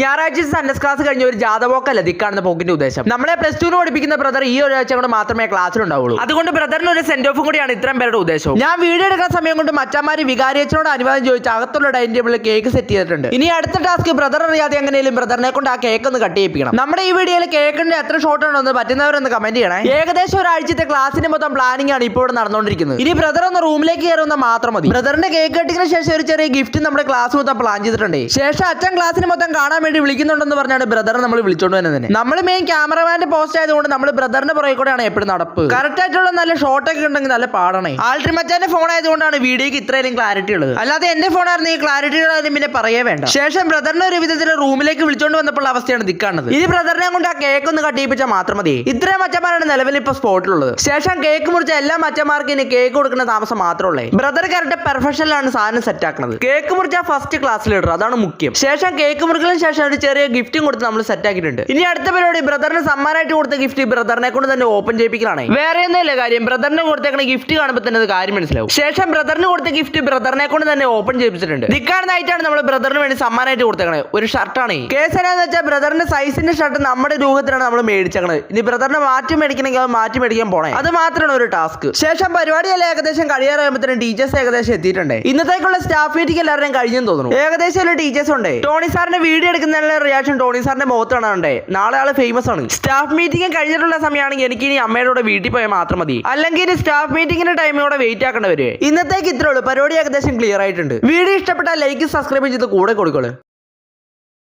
ഞായറാഴ്ച Sundays class കഴിഞ്ഞ ഒരു ജാതപോക്കല്ല ദിക്കാണെന്ന പോക്കിന്റെ ഉദ്ദേശം. നമ്മളെ പ്ലസ് ടു പഠിപ്പിക്കുന്ന ബ്രദർ ഈ ഒരാഴ്ച കൊണ്ട് മാത്രമേ ക്ലാസ്സിലുണ്ടാവുള്ളൂ. അതുകൊണ്ട് ബ്രദറിന് ഒരു സെൻഡ് ഓഫും കൂടിയാണ് ഇത്രയും പേരുടെ ഉദ്ദേശം. ഞാൻ വീഡിയോ എടുക്കുന്ന സമയം കൊണ്ട് മച്ചന്മാര് വികാരിയച്ചനോട് അനുവാദം ചോദിച്ച് അകത്തുള്ള ഡൈനിങ് ടേബിളിൽ കേക്ക് സെറ്റ് ചെയ്തിട്ടുണ്ട്. ഇനി അടുത്ത ടാസ്ക് ബ്രദർ അറിയാതെ എങ്ങനെയും ബ്രദറിനെ കൊണ്ട് ആ കേക്ക് ഒന്ന് കട്ട് ചെയ്യിപ്പിക്കണം. നമ്മുടെ ഈ വീഡിയോയിൽ കേക്കിന്റെ എത്ര ഷോട്ട് ഉണ്ടെന്ന് പറ്റുന്നവരൊന്ന് കമന്റ് ചെയ്യണേ. ഏകദേശം ഒരാഴ്ചത്തെ ക്ലാസ്സിന് മൊത്തം പ്ലാനിംഗ് ആണ് ഇപ്പോൾ നടന്നുകൊണ്ടിരിക്കുന്നത്. ഇനി ബ്രദർ ഒന്ന് റൂമിലേക്ക് കയറുന്ന മാത്രം മതി. ബ്രദറിന്റെ കേക്ക് കട്ടിങ്ങിന് ശേഷം ഒരു ചെറിയ ഗിഫ്റ്റ് നമ്മുടെ ക്ലാസ് മൊത്തം പ്ലാൻ ചെയ്തിട്ടുണ്ട്. ശേഷം അച്ഛൻ ക്ലാസ്സിന് മൊത്തം കാണാൻ വേണ്ടി വിളിക്കുന്നുണ്ടെന്ന് പറഞ്ഞാണ് ബ്രദർ നമ്മൾ വിളിച്ചോണ്ട് തന്നെ. നമ്മൾ മെയിൻ ക്യാമറമാന്റെ പോസ്റ്റ് ആയതുകൊണ്ട് നമ്മൾ ബ്രദറിന്റെ പുറകെ കൂടെയാണ് എപ്പോഴും നടപ്പ്. കറക്റ്റ് ആയിട്ടുള്ള നല്ല ഷോട്ട് ഒക്കെ ഉണ്ടെങ്കിൽ നല്ല പാടാണ്. ആൾട്രി മച്ചാന്റെ ഫോൺ ആയതുകൊണ്ടാണ് വീഡിയോക്ക് ഇത്രയും ക്ലാരിറ്റി ഉള്ളത്. അല്ലാതെ എന്റെ ഫോൺ ആയിരുന്നു ഈ ക്ലാരിറ്റിയുടെ പിന്നെ പറയേ വേണ്ട. ശേഷം ബ്രദറിനെ ഒരു വിധത്തിൽ റൂമിലേക്ക് വിളിച്ചോണ്ട് വന്നപ്പോൾ അവസ്ഥയാണ് ദിക്കാണത്. ഇനി ബ്രദറിനെ കൊണ്ട് ആ കേക്ക് ഒന്ന് കട്ടിയിപ്പിച്ചാൽ മാത്രം മതി. ഇത്രയും മച്ചന്മാരാണ് നിലവിൽ ഇപ്പൊ സ്പോട്ടിലുള്ളത്. ശേഷം കേക്ക് മുറിച്ച എല്ലാ മച്ചന്മാർക്കും ഇനി കേക്ക് കൊടുക്കുന്ന താമസം മാത്രമേ. ബ്രദർ കറക്റ്റ് പെർഫെക്ഷനിലാണ് സാധനം സെറ്റ് ആക്കുന്നത്. കേക്ക് മുറിച്ച ഫസ്റ്റ് ക്ലാസ് ലീഡർ, അതാണ് മുഖ്യം. ശേഷം കേക്ക് മുറിക്കലിന് ശേഷം ഒരു ചെറിയ ഗിഫ്റ്റും കൊടുത്ത് നമ്മൾ സെറ്റ് ആക്കിയിട്ടുണ്ട്. ഇനി അടുത്ത പരിപാടി ബ്രദറിന് സമ്മാനമായിട്ട് കൊടുത്ത ഗിഫ്റ്റ് ബ്രദറിനെ കൊണ്ട് തന്നെ ഓപ്പൺ ചെയ്യിപ്പിക്കലാണ്. വേറെ ഒന്നുമില്ല കാര്യം, ബ്രദറിന് കൊടുത്തേക്കുന്ന ഗിഫ്റ്റ് കാണുമ്പോൾ തന്നെ അത് കാര്യം മനസ്സിലാവും. ശേഷം ബ്രദറിന് കൊടുത്ത ഗിഫ്റ്റ് ബ്രദറിനെ കൊണ്ട് തന്നെ ഓപ്പൺ ചെയ്യിപ്പിച്ചിട്ടുണ്ട്. ദിക്കാണെന്നായിട്ടാണ് നമ്മൾ ബ്രദറിന് വേണ്ടി സമ്മാനമായിട്ട് കൊടുത്തേക്കണത്. ഒരു ഷർട്ടാണ്. കേസ് എന്നാന്ന് വെച്ചാൽ ബ്രദറിന്റെ സൈസിന്റെ ഷർട്ട് നമ്മുടെ രൂപത്തിലാണ് നമ്മൾ മേടിച്ചേക്കണത്. ഇനി ബ്രദറിനെ മാറ്റി മേടിക്കണമെങ്കിൽ അത് മാറ്റി മേടിക്കാൻ പോണേ. അത് മാത്രമാണ് ഒരു ടാസ്ക്. ശേഷം പരിപാടിയെല്ലാം ഏകദേശം കഴിയാറാകുമ്പോൾ ടീച്ചേഴ്സ് ഏകദേശം എത്തിയിട്ടുണ്ട്. ഇന്നത്തേക്കുള്ള സ്റ്റാഫ് മീറ്റിംഗ് എല്ലാവരും കഴിഞ്ഞെന്ന് തോന്നുന്നു. ഏകദേശം ഒരു ടീച്ചേഴ്സ് ഉണ്ട്. ടോണി സാറിന്റെ വീഡിയോ എടുക്കുന്ന റിയാക്ഷൻ ടോണി സാറിന്റെ മുഖത്ത് കാണാനുണ്ട്. നാളെ ആള് ഫേമസ് ആണ്. സ്റ്റാഫ് മീറ്റിംഗ് കഴിഞ്ഞിട്ടുള്ള സമയമാണെങ്കിൽ എനിക്ക് ഇനി അമ്മയുടെ കൂടെ വീട്ടിൽ പോയാൽ മാത്രം മതി. അല്ലെങ്കിൽ സ്റ്റാഫ് മീറ്റിംഗിന്റെ ടൈമോടെ വെയിറ്റ് ആക്കേണ്ടി വരും. ഇന്നത്തേക്ക് ഇത്രേ ഉള്ളൂ. പരിപാടി ഏകദേശം ക്ലിയർ ആയിട്ടുണ്ട്. വീഡിയോ ഇഷ്ടപ്പെട്ടാൽ ലൈക്ക് സബ്സ്ക്രൈബ് ചെയ്ത് കൂടെ കൊടുക്കോളൂ.